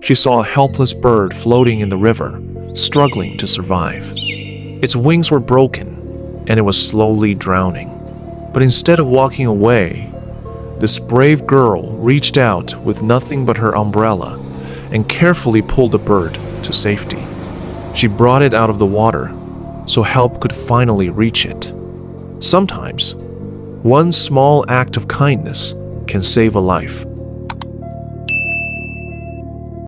She saw a helpless bird floating in the river, struggling to survive. Its wings were broken, and it was slowly drowning. But instead of walking away, this brave girl reached out with nothing but her umbrella and carefully pulled the bird to safety. She brought it out of the water so help could finally reach it. Sometimes, one small act of kindness can save a life.